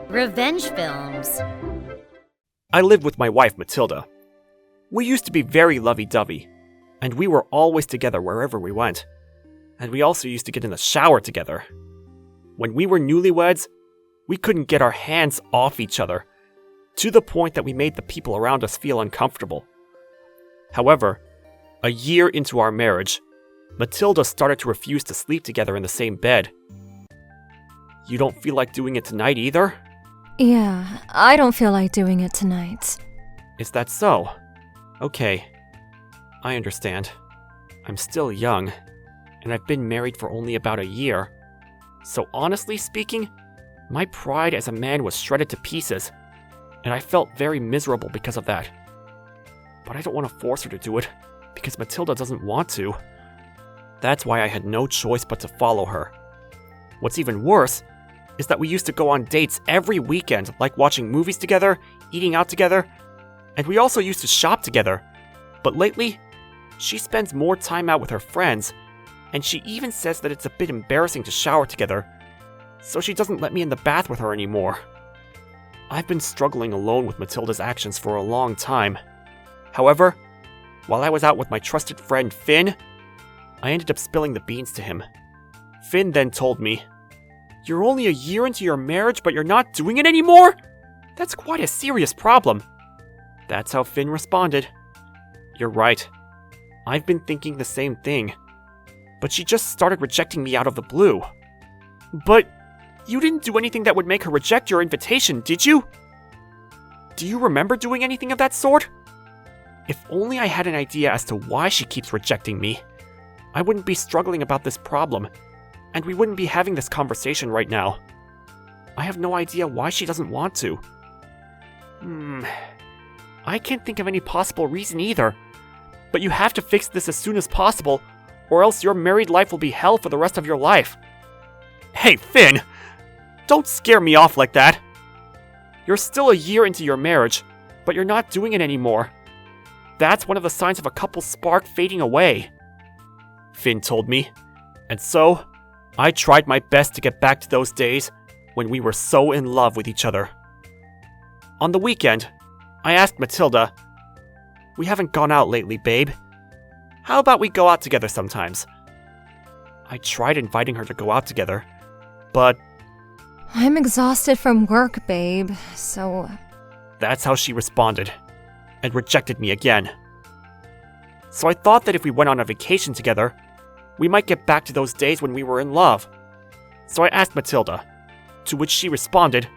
Revenge films. I lived with my wife, Matilda. We used to be very lovey-dovey, and we were always together wherever we went. And we also used to get in the shower together. When we were newlyweds, we couldn't get our hands off each other, to the point that we made the people around us feel uncomfortable. However, a year into our marriage, Matilda started to refuse to sleep together in the same bed. You don't feel like doing it tonight either? Yeah, I don't feel like doing it tonight. Is that so? Okay. I understand. I'm still young, and I've been married for only about a year. So honestly speaking, my pride as a man was shredded to pieces, and I felt very miserable because of that. But I don't want to force her to do it, because Matilda doesn't want to. That's why I had no choice but to follow her. What's even worse is that we used to go on dates every weekend, like watching movies together, eating out together, and we also used to shop together. But lately, she spends more time out with her friends, and she even says that it's a bit embarrassing to shower together, so she doesn't let me in the bath with her anymore. I've been struggling alone with Matilda's actions for a long time. However, while I was out with my trusted friend Finn, I ended up spilling the beans to him. Finn then told me, "You're only a year into your marriage, but you're not doing it anymore? That's quite a serious problem." That's how Finn responded. You're right. I've been thinking the same thing. But she just started rejecting me out of the blue. But you didn't do anything that would make her reject your invitation, did you? Do you remember doing anything of that sort? If only I had an idea as to why she keeps rejecting me, I wouldn't be struggling about this problem, and we wouldn't be having this conversation right now. I have no idea why she doesn't want to. I can't think of any possible reason either. But you have to fix this as soon as possible, or else your married life will be hell for the rest of your life. Hey, Finn! Don't scare me off like that. You're still a year into your marriage, but you're not doing it anymore. That's one of the signs of a couple's spark fading away. Finn told me. And so, I tried my best to get back to those days when we were so in love with each other. On the weekend, I asked Matilda, "We haven't gone out lately, babe. How about we go out together sometimes?" I tried inviting her to go out together, but I'm exhausted from work, babe, so... That's how she responded, and rejected me again. So I thought that if we went on a vacation together, we might get back to those days when we were in love. So I asked Matilda, to which she responded,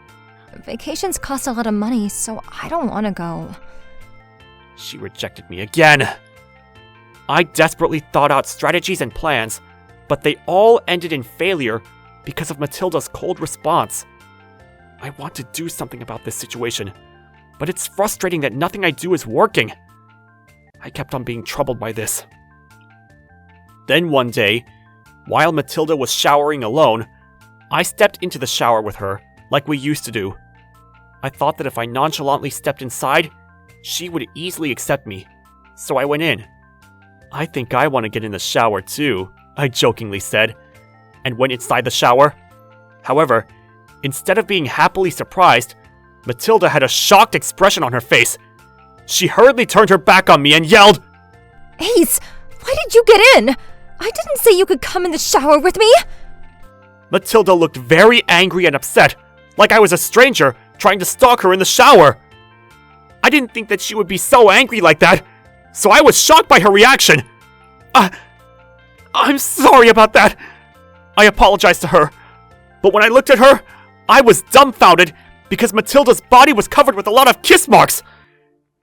Vacations cost a lot of money, so I don't want to go. She rejected me again. I desperately thought out strategies and plans, but they all ended in failure because of Matilda's cold response. I want to do something about this situation, but it's frustrating that nothing I do is working. I kept on being troubled by this. Then one day, while Matilda was showering alone, I stepped into the shower with her, like we used to do. I thought that if I nonchalantly stepped inside, she would easily accept me, so I went in. "I think I want to get in the shower too," I jokingly said, and went inside the shower. However, instead of being happily surprised, Matilda had a shocked expression on her face. She hurriedly turned her back on me and yelled, Ace, why did you get in? I didn't say you could come in the shower with me. Matilda looked very angry and upset, like I was a stranger trying to stalk her in the shower. I didn't think that she would be so angry like that, so I was shocked by her reaction. I'm sorry about that. I apologized to her, but when I looked at her, I was dumbfounded because Matilda's body was covered with a lot of kiss marks.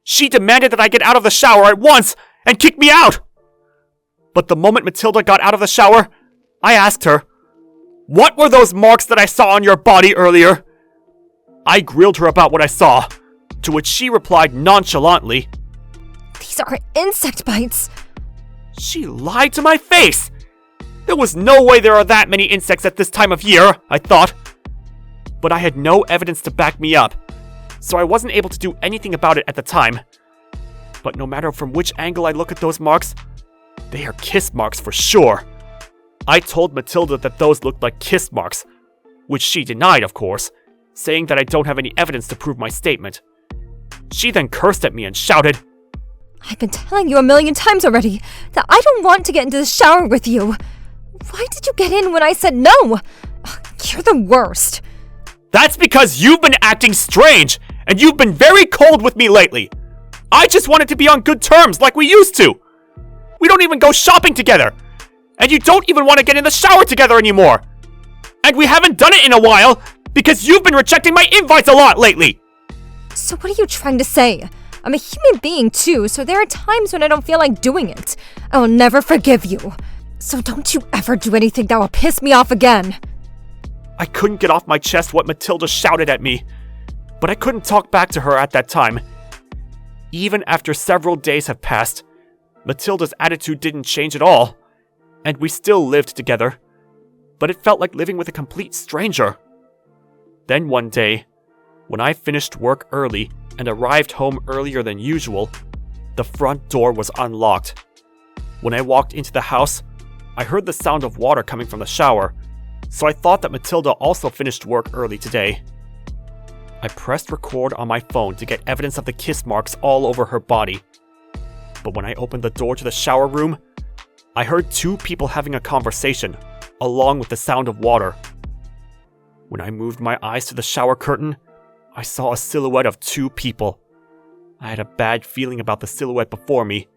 She demanded that I get out of the shower at once and kicked me out. But the moment Matilda got out of the shower, I asked her, "What were those marks that I saw on your body earlier?" I grilled her about what I saw, to which she replied nonchalantly, These are insect bites. She lied to my face! There was no way there are that many insects at this time of year, I thought. But I had no evidence to back me up, so I wasn't able to do anything about it at the time. But no matter from which angle I look at those marks, they are kiss marks for sure. I told Matilda that those looked like kiss marks, which she denied, of course, saying that I don't have any evidence to prove my statement. She then cursed at me and shouted, I've been telling you a million times already that I don't want to get into the shower with you. Why did you get in when I said no? Ugh, you're the worst. That's because you've been acting strange, and you've been very cold with me lately. I just wanted to be on good terms like we used to. We don't even go shopping together, and you don't even want to get in the shower together anymore. And we haven't done it in a while because you've been rejecting my invites a lot lately. So what are you trying to say? I'm a human being too, so there are times when I don't feel like doing it. I will never forgive you. So don't you ever do anything that will piss me off again. I couldn't get off my chest what Matilda shouted at me, but I couldn't talk back to her at that time. Even after several days have passed, Matilda's attitude didn't change at all, and we still lived together, but it felt like living with a complete stranger. Then one day, when I finished work early and arrived home earlier than usual, the front door was unlocked. When I walked into the house, I heard the sound of water coming from the shower, so I thought that Matilda also finished work early today. I pressed record on my phone to get evidence of the kiss marks all over her body. But when I opened the door to the shower room, I heard two people having a conversation, along with the sound of water. When I moved my eyes to the shower curtain, I saw a silhouette of two people. I had a bad feeling about the silhouette before me,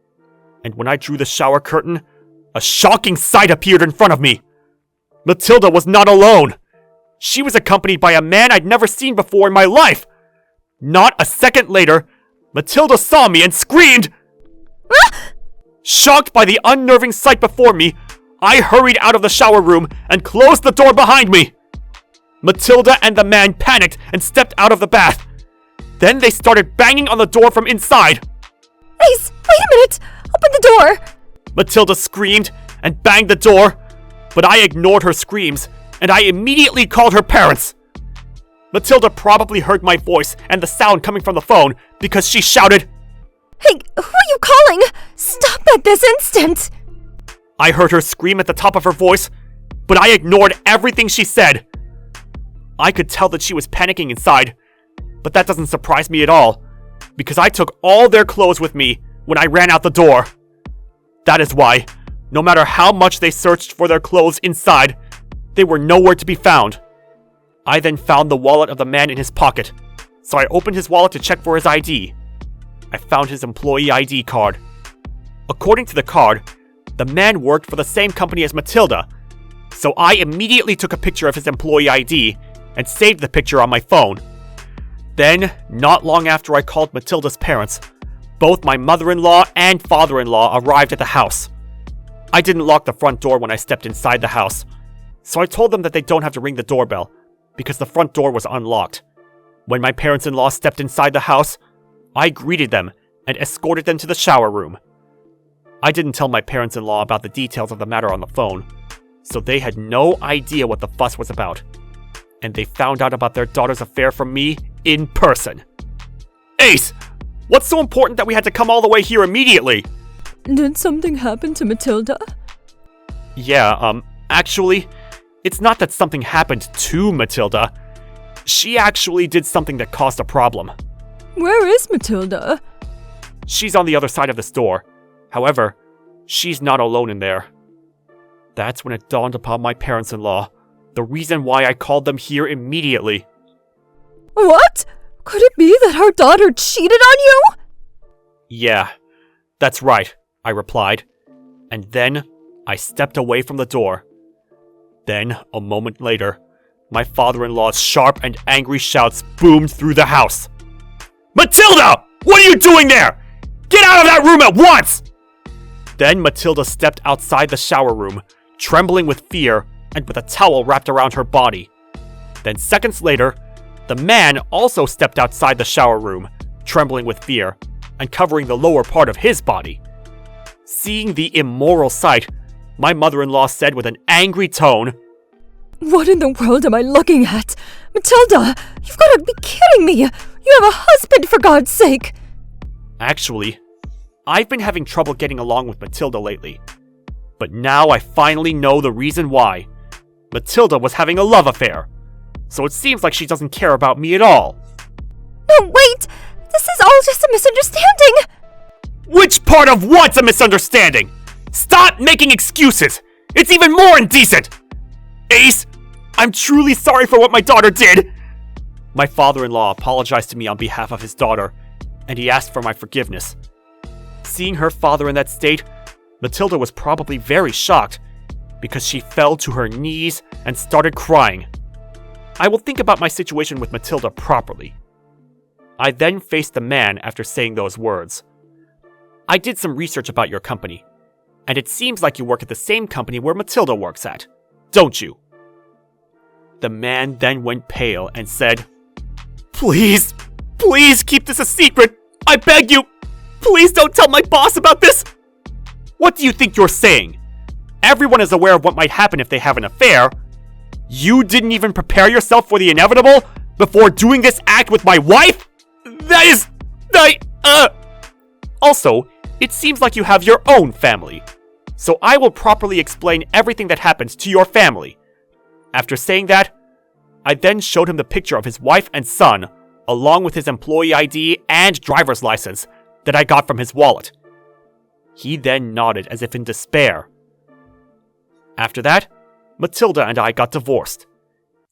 and when I drew the shower curtain, a shocking sight appeared in front of me. Matilda was not alone. She was accompanied by a man I'd never seen before in my life. Not a second later, Matilda saw me and screamed. Shocked by the unnerving sight before me, I hurried out of the shower room and closed the door behind me. Matilda and the man panicked and stepped out of the bath. Then they started banging on the door from inside. Ace, wait a minute! Open the door! Matilda screamed and banged the door, but I ignored her screams and I immediately called her parents. Matilda probably heard my voice and the sound coming from the phone because she shouted, Hey, who are you calling? Stop at this instant! I heard her scream at the top of her voice, but I ignored everything she said. I could tell that she was panicking inside, but that doesn't surprise me at all, because I took all their clothes with me when I ran out the door. That is why, no matter how much they searched for their clothes inside, they were nowhere to be found. I then found the wallet of the man in his pocket, so I opened his wallet to check for his ID. I found his employee ID card. According to the card, the man worked for the same company as Matilda, so I immediately took a picture of his employee ID and saved the picture on my phone. Then, not long after I called Matilda's parents, both my mother-in-law and father-in-law arrived at the house. I didn't lock the front door when I stepped inside the house, so I told them that they don't have to ring the doorbell, because the front door was unlocked. When my parents-in-law stepped inside the house, I greeted them and escorted them to the shower room. I didn't tell my parents-in-law about the details of the matter on the phone, so they had no idea what the fuss was about. And they found out about their daughter's affair from me in person. Ace! What's so important that we had to come all the way here immediately? Did something happen to Matilda? Yeah, actually, it's not that something happened to Matilda. She actually did something that caused a problem. Where is Matilda? She's on the other side of the store. However, she's not alone in there. That's when it dawned upon my parents-in-law the reason why I called them here immediately. What? Could it be that our daughter cheated on you? Yeah, that's right, I replied. And then I stepped away from the door. Then, a moment later, my father-in-law's sharp and angry shouts boomed through the house. Matilda! What are you doing there? Get out of that room at once! Then Matilda stepped outside the shower room, trembling with fear and with a towel wrapped around her body. Then seconds later, the man also stepped outside the shower room, trembling with fear and covering the lower part of his body. Seeing the immoral sight, my mother-in-law said with an angry tone, What in the world am I looking at? Matilda, you've got to be kidding me! You have a husband, for God's sake! Actually, I've been having trouble getting along with Matilda lately. But now I finally know the reason why. Matilda was having a love affair. So it seems like she doesn't care about me at all. No, wait! This is all just a misunderstanding! Which part of what's a misunderstanding? Stop making excuses! It's even more indecent! Ace, I'm truly sorry for what my daughter did! My father-in-law apologized to me on behalf of his daughter, and he asked for my forgiveness. Seeing her father in that state, Matilda was probably very shocked, because she fell to her knees and started crying. I will think about my situation with Matilda properly. I then faced the man after saying those words. I did some research about your company, and it seems like you work at the same company where Matilda works at, don't you? The man then went pale and said, Please keep this a secret! I beg you! Please don't tell my boss about this! What do you think you're saying? Everyone is aware of what might happen if they have an affair. You didn't even prepare yourself for the inevitable before doing this act with my wife? Also, it seems like you have your own family. So I will properly explain everything that happened to your family. After saying that, I then showed him the picture of his wife and son, along with his employee ID and driver's license that I got from his wallet. He then nodded as if in despair. After that, Matilda and I got divorced.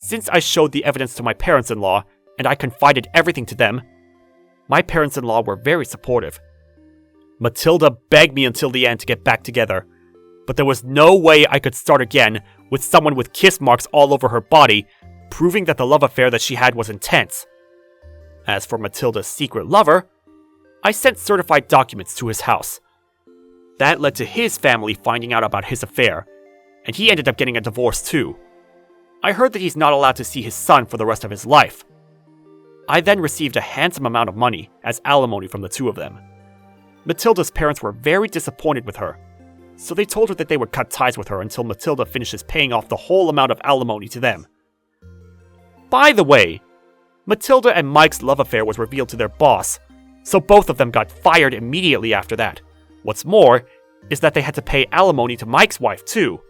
Since I showed the evidence to my parents-in-law and I confided everything to them, my parents-in-law were very supportive. Matilda begged me until the end to get back together, but there was no way I could start again with someone with kiss marks all over her body, proving that the love affair that she had was intense. As for Matilda's secret lover, I sent certified documents to his house. That led to his family finding out about his affair, and he ended up getting a divorce too. I heard that he's not allowed to see his son for the rest of his life. I then received a handsome amount of money as alimony from the two of them. Matilda's parents were very disappointed with her, so they told her that they would cut ties with her until Matilda finishes paying off the whole amount of alimony to them. By the way, Matilda and Mike's love affair was revealed to their boss, so both of them got fired immediately after that. What's more, is that they had to pay alimony to Mike's wife too,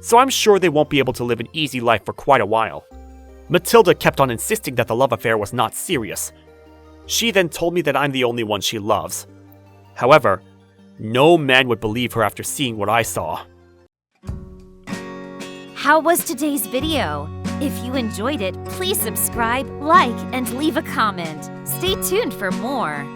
so I'm sure they won't be able to live an easy life for quite a while. Matilda kept on insisting that the love affair was not serious. She then told me that I'm the only one she loves. However, no man would believe her after seeing what I saw. How was today's video? If you enjoyed it, please subscribe, like, and leave a comment. Stay tuned for more.